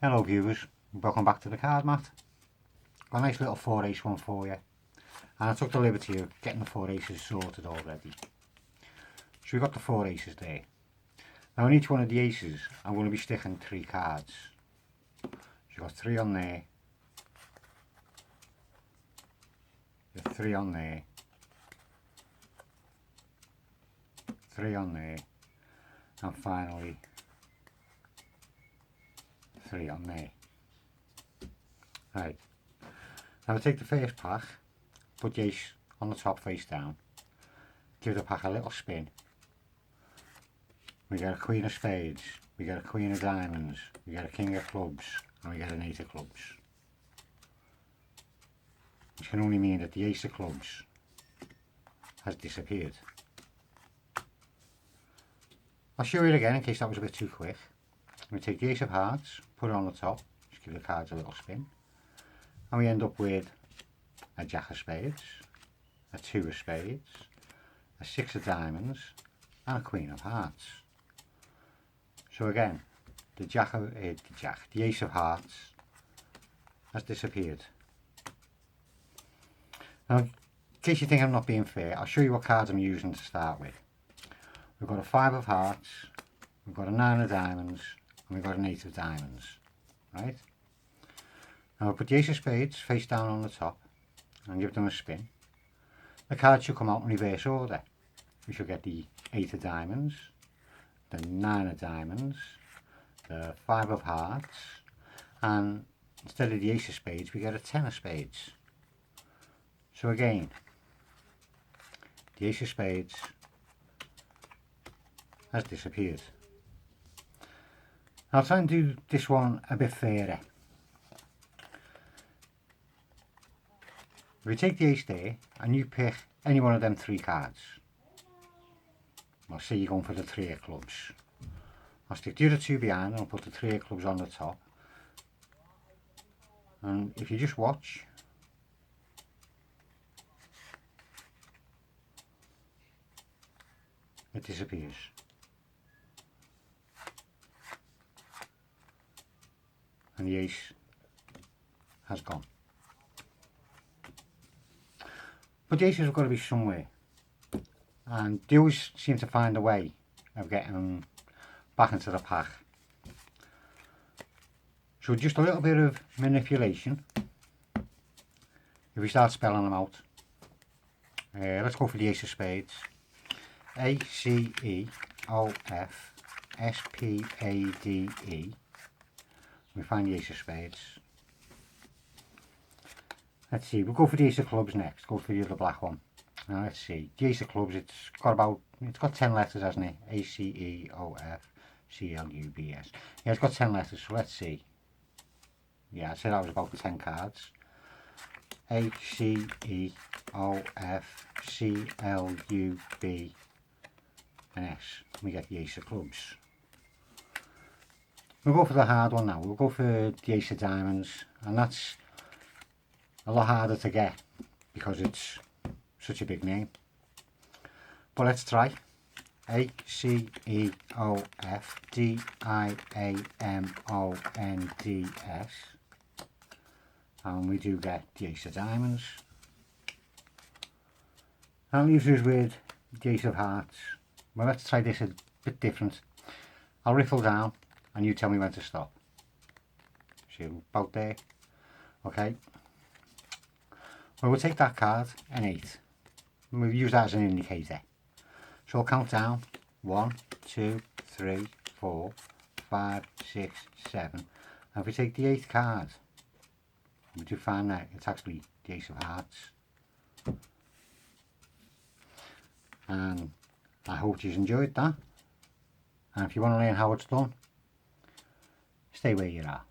Hello viewers, welcome back to the card mat. Got a nice little 4-ace one for you, and I took the liberty of getting the 4 aces sorted already. So we've got the 4 aces there. Now on each one of the aces I'm going to be sticking 3 cards. So you've got 3 on there, you've 3 on there, 3 on there, and finally 3 on there. Right, now we take the first pack, put the ace on the top face down, give the pack a little spin. We get a queen of spades, we get a queen of diamonds, we get a king of clubs, and we get an 8 of clubs. Which can only mean that the ace of clubs has disappeared. I'll show you it again in case that was a bit too quick. We take the ace of hearts, put it on the top, just give the cards a little spin, and we end up with a jack of spades, a 2 of spades, a 6 of diamonds, and a queen of hearts. So again, the ace of hearts has disappeared. Now, in case you think I'm not being fair, I'll show you what cards I'm using to start with. We've got a 5 of hearts, we've got a 9 of diamonds, and we've got an 8 of diamonds, right? Now we'll put the ace of spades face down on the top and give them a spin. The cards should come out in reverse order. We should get the 8 of diamonds, the 9 of diamonds, the 5 of hearts, and instead of the ace of spades we get a 10 of spades. So again, the ace of spades has disappeared. I'll try and do this one a bit fairer. If you take the ace there and you pick any one of them 3 cards, well, say you're going for the 3 of clubs, I'll stick the other 2 behind and I'll put the 3 of clubs on the top, and if you just watch, it disappears. And the ace has gone. But the aces have got to be somewhere, and they always seem to find a way of getting them back into the pack. So just a little bit of manipulation. If we start spelling them out, let's go for the ace of spades. A-C-E-O-F-S-P-A-D-E. We find the ace of spades. Let's see, we'll go for the ace of clubs next, go for the other black one. Now let's see, the ace of clubs, it's got 10 letters, hasn't it? A-C-E-O-F-C-L-U-B-S. Yeah, it's got 10 letters, so let's see. Yeah, I said that was about 10 cards. A-C-E-O-F-C-L-U-B-S. We get the ace of clubs. We'll go for the hard one now. We'll go for the ace of diamonds, and that's a lot harder to get because it's such a big name. But let's try. A-C-E-O-F-D-I-A-M-O-N-D-S, and we do get the ace of diamonds. That leaves us with the ace of hearts. Well, let's try this a bit different. I'll riffle down and you tell me when to stop. So about there. Okay. Well, we'll take that card, an 8. And we'll use that as an indicator. So I'll count down. 1, 2, 3, 4, 5, 6, 7. And if we take the 8th card, we do find that it's actually the ace of hearts. And I hope you enjoyed that. And if you want to learn how it's done, stay where you are.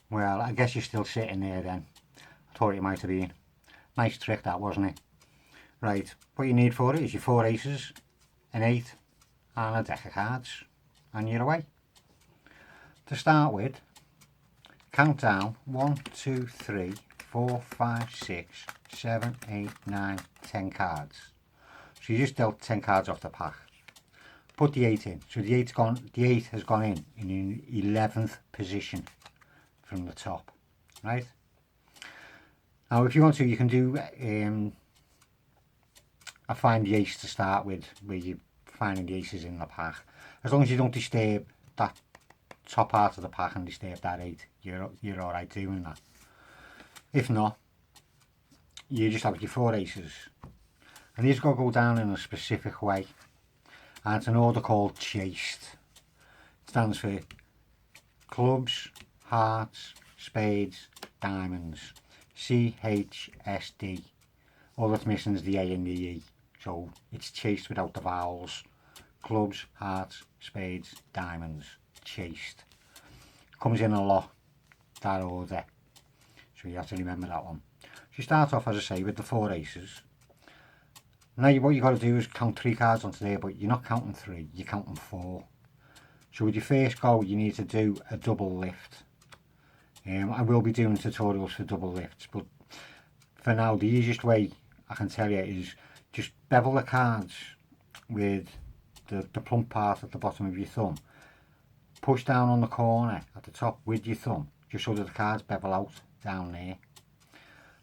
Well, I guess you're still sitting there then. I thought it might have been. Nice trick that, wasn't it? Right, what you need for it is your 4 aces, an 8 and a deck of cards, and you're away. To start with, count down 1, 2, 3, 4, 5, 6, 7, 8, 9, 10 cards. So you just dealt 10 cards off the pack. put the 8 in. So the 8 has gone in 11th position from the top, right? Now if you want to, you can do a find the ace to start with, where you're finding the aces in the pack. As long as you don't disturb that top part of the pack and disturb that 8, you're alright doing that. If not, you just have your 4 aces. And these got to go down in a specific way. And it's an order called chased. It stands for clubs, hearts, spades, diamonds. C-H-S-D. All that's missing is the A and the E. So it's chased without the vowels. Clubs, hearts, spades, diamonds. Chased. Comes in a lot, that order. So you have to remember that one. So you start off, as I say, with the 4 aces. Now what you got to do is count 3 cards onto there, but you're not counting 3, you're counting 4. So with your first go, you need to do a double lift. I will be doing tutorials for double lifts, but for now the easiest way I can tell you is just bevel the cards with the plump part at the bottom of your thumb. Push down on the corner at the top with your thumb, just so that the cards bevel out down there.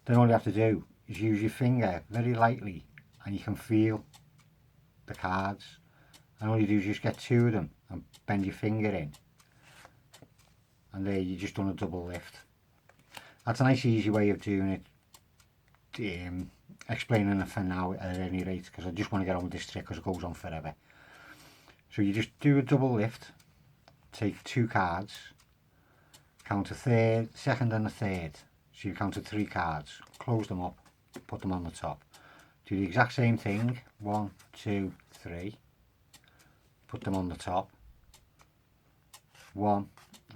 Then all you have to do is use your finger very lightly, and you can feel the cards. And all you do is just get 2 of them and bend your finger in, and there you just done a double lift. That's a nice easy way of doing it. Explaining it for now at any rate, because I just want to get on with this trick because it goes on forever. So you just do a double lift, take 2 cards, count a third, second and a third. So you counted 3 cards, close them up, put them on the top. Do the exact same thing, 1, 2, 3, put them on the top. 1,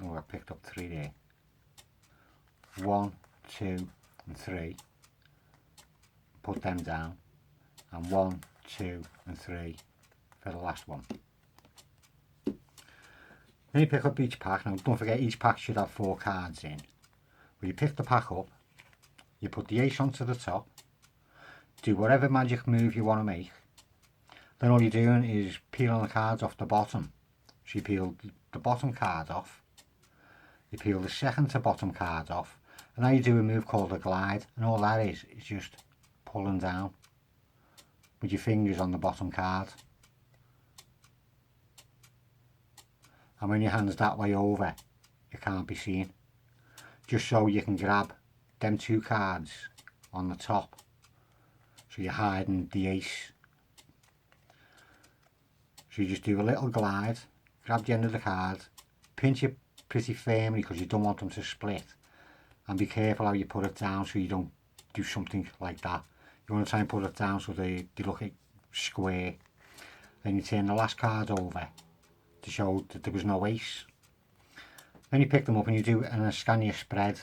oh I picked up 3 there. 1, 2 and 3, put them down, and 1, 2 and 3 for the last one. Then you pick up each pack. Now don't forget, each pack should have 4 cards in. When you pick the pack up, you put the ace onto the top, do whatever magic move you want to make. Then all you're doing is peeling the cards off the bottom. So you peel the bottom card off, you peel the second to bottom card off, and now you do a move called a glide, and all that is just pulling down with your fingers on the bottom card. And when your hand's that way over, it can't be seen. Just so you can grab them 2 cards on the top. So you're hiding the ace. So you just do a little glide, grab the end of the card, pinch it pretty firmly because you don't want them to split. And be careful how you put it down so you don't do something like that. You want to try and put it down so they look like square. Then you turn the last card over to show that there was no ace. Then you pick them up and you do a scania spread.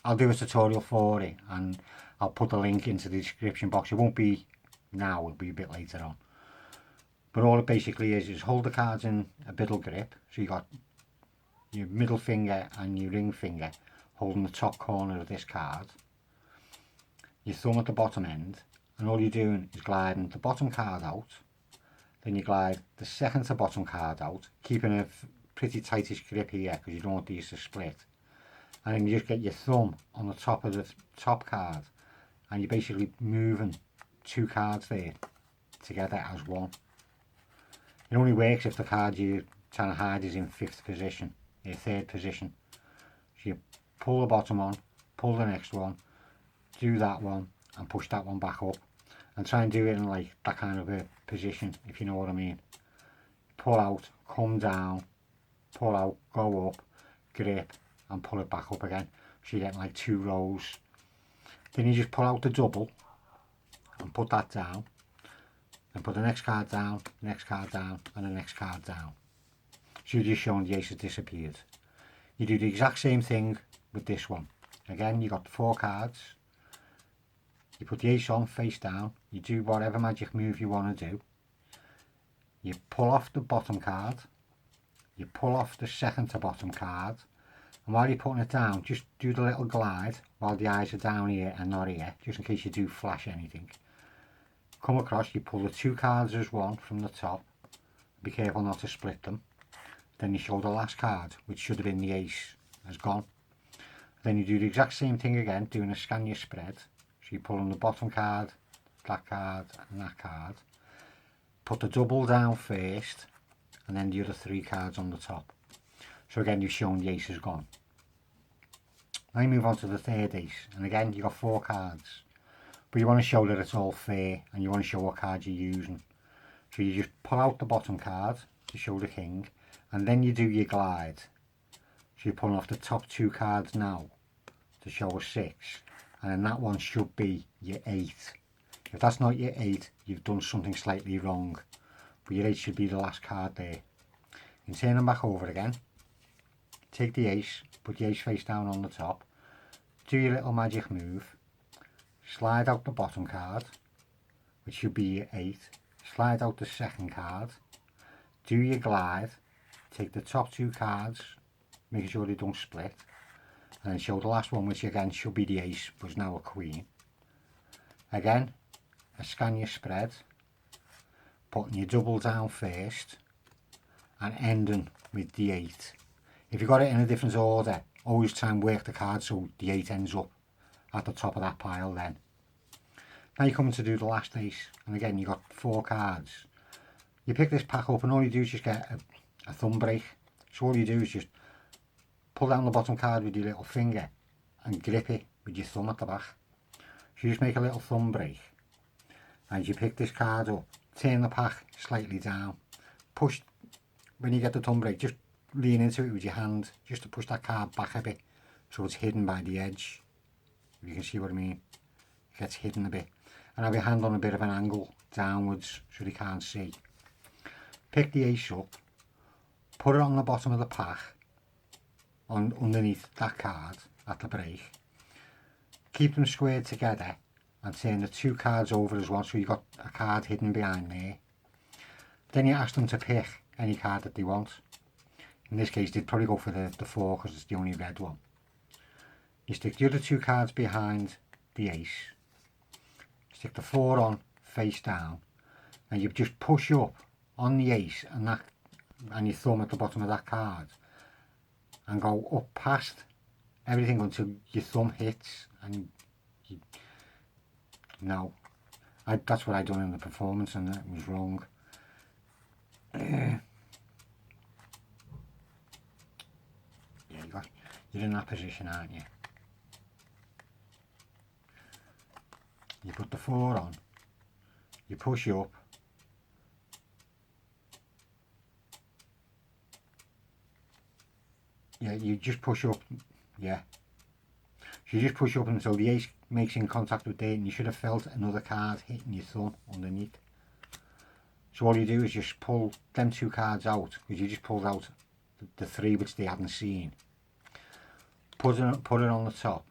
I'll do a tutorial for it and I'll put the link into the description box. It won't be now, it'll be a bit later on. But all it basically is hold the cards in a biddle grip. So you got your middle finger and your ring finger holding the top corner of this card. Your thumb at the bottom end, and all you're doing is gliding the bottom card out. Then you glide the second to bottom card out, keeping a pretty tightish grip here because you don't want these to split. And then you just get your thumb on the top of the top card, and you're basically moving 2 cards there together as one. It only works if the card you're trying to hide is in 5th position, your 3rd position. So you pull the bottom on, pull the next one, do that one, and push that one back up. And try and do it in like that kind of a position, if you know what I mean. Pull out, come down, pull out, go up, grip, and pull it back up again. So you get like 2 rows. Then you just pull out the double and put that down. And put the next card down, next card down, and the next card down. So you're just showing the ace has disappeared. You do the exact same thing with this one. Again, you got 4 cards. You put the ace on face down, you do whatever magic move you want to do. You pull off the bottom card, you pull off the second to bottom card, and while you're putting it down, just do the little glide while the eyes are down here and not here, just in case you do flash anything. come across, you pull the 2 cards as one from the top. Be careful not to split them. Then you show the last card, which should have been the ace, as gone. Then you do the exact same thing again, doing a scania spread. So you pull on the bottom card, that card and that card. Put the double down first, and then the other 3 cards on the top. So again, you've shown the ace is gone. Now you move on to the 3rd ace, and again you've got 4 cards. But you want to show that it's all fair, and you want to show what card you're using. So you just pull out the bottom card to show the king, and then you do your glide. So you're pulling off the top 2 cards now to show a 6, and then that one should be your 8. If that's not your 8, you've done something slightly wrong, but your 8 should be the last card there. You can turn them back over again, take the ace, put the ace face down on the top, do your little magic move, slide out the bottom card, which should be your 8, slide out the 2nd card, do your glide, take the top 2 cards, making sure they don't split, and then show the last one, which again should be the ace, but is now a queen. Again, a scania spread, putting your double down first, and ending with the 8. If you've got it in a different order, always try and work the card so the 8 ends up at the top of that pile then. Now you're coming to do the last ace, and again you've got 4 cards. You pick this pack up and all you do is just get a thumb break. So all you do is just pull down the bottom card with your little finger and grip it with your thumb at the back. So you just make a little thumb break, and you pick this card up, turn the pack slightly down, push, when you get the thumb break, just lean into it with your hand, just to push that card back a bit, so it's hidden by the edge. If you can see what I mean, it gets hidden a bit. And have your hand on a bit of an angle downwards so they can't see. Pick the ace up, put it on the bottom of the pack, underneath that card at the break. Keep them squared together and turn the 2 cards over as well, so you've got a card hidden behind there. Then you ask them to pick any card that they want. In this case they'd probably go for the 4 because it's the only red one. You stick the other 2 cards behind the ace, stick the 4 on face down, and you just push up on the ace and your thumb at the bottom of that card, and go up past everything until your thumb hits. And that's what I done in the performance, and it was wrong. Yeah, you're in that position, aren't you? You put the 4 on, you push up, yeah, you just push up, yeah. So you just push up until the ace makes in contact with there, and you should have felt another card hitting your thumb underneath. So all you do is just pull them 2 cards out, because you just pulled out the 3 which they hadn't seen. Put it on the top,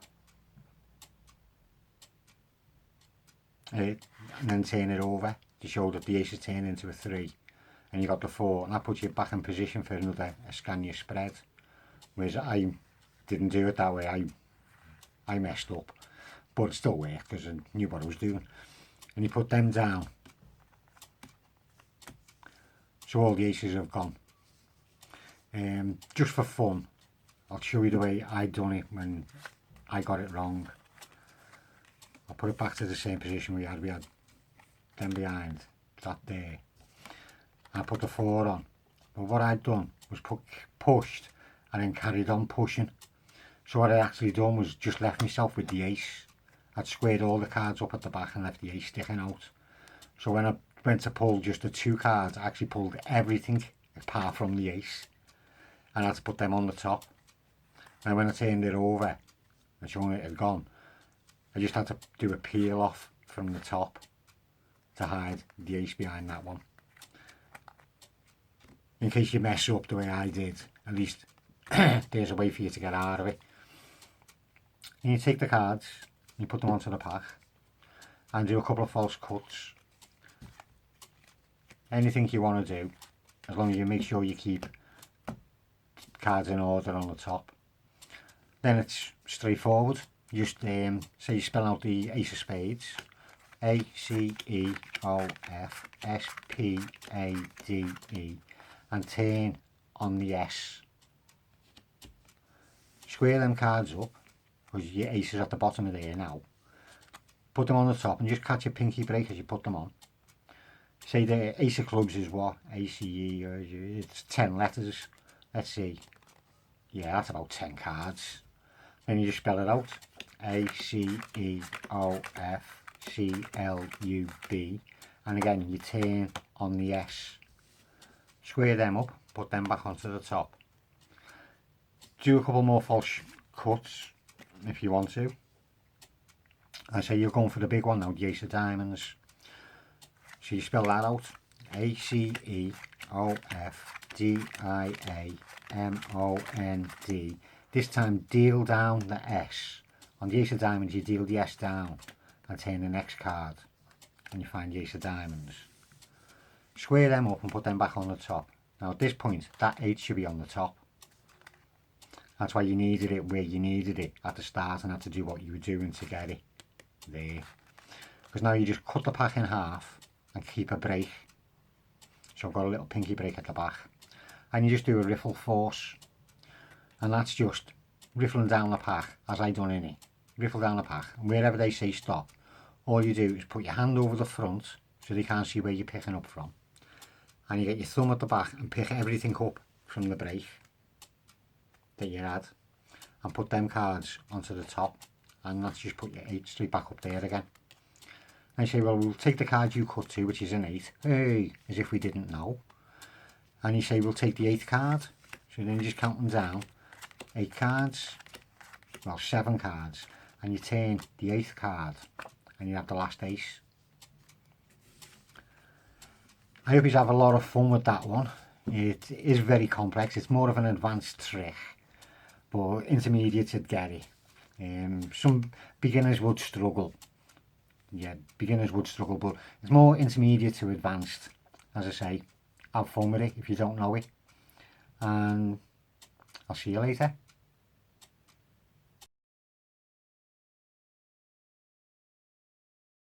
and then turn it over to show that the ace is turned into a 3, and you got the 4, and that puts you back in position for another scania spread. Whereas I didn't do it that way, I messed up, but it still worked because I knew what I was doing. And you put them down, so all the aces have gone. Just for fun, I'll show you the way I done it when I got it wrong. I'll put it back to the same position we had them behind, that there. I put the 4 on, but what I'd done was pushed and then carried on pushing. So what I actually done was just left myself with the ace. I'd squared all the cards up at the back and left the ace sticking out. So when I went to pull just the 2 cards, I actually pulled everything apart from the ace, and I had to put them on the top. And when I turned it over and showing it had gone, I just had to do a peel off from the top to hide the ace behind that one. In case you mess up the way I did, at least there's a way for you to get out of it. And you take the cards, you put them onto the pack, and do a couple of false cuts. Anything you want to do, as long as you make sure you keep cards in order on the top. Then it's straightforward. Just say you spell out the ace of spades, A-C-E-O-F-S-P-A-D-E and turn on the S. Square them cards up, because your ace is at the bottom of there now. Put them on the top and just catch your pinky break as you put them on. Say the ace of clubs is what? A-C-E, or it's 10 letters. Let's see. Yeah, that's about 10 cards. Then you just spell it out. A-C-E-O-F-C-L-U-B. And again, you turn on the S. Square them up, put them back onto the top. Do a couple more false cuts if you want to. And say you're going for the big one now, the ace of diamonds. So you spell that out. A-C-E-O-F-D-I-A-M-O-N-D. This time deal down the S. On the ace of diamonds you deal the S down and turn the next card. And you find the ace of diamonds. Square them up and put them back on the top. Now at this point that 8 should be on the top. That's why you needed it where you needed it at the start and had to do what you were doing to get it there. Because now you just cut the pack in half and keep a break. So I've got a little pinky break at the back. And you just do a riffle force. And that's just riffling down the pack as I done in it. Riffle down the pack. And wherever they say stop, all you do is put your hand over the front so they can't see where you're picking up from. And you get your thumb at the back and pick everything up from the break that you had and put them cards onto the top, and that's just put your 8 straight back up there again. And you say, well, we'll take the card you cut to, which is an 8, hey, as if we didn't know. And you say, we'll take the 8th card. So then you just count them down, 8 cards, well 7 cards, and you turn the 8th card and you have the last ace. I hope you have a lot of fun with that one. It is very complex, it's more of an advanced trick, but intermediates would get it. Some beginners would struggle. Yeah, beginners would struggle, but it's more intermediate to advanced. As I say, have fun with it if you don't know it. And I'll see you later.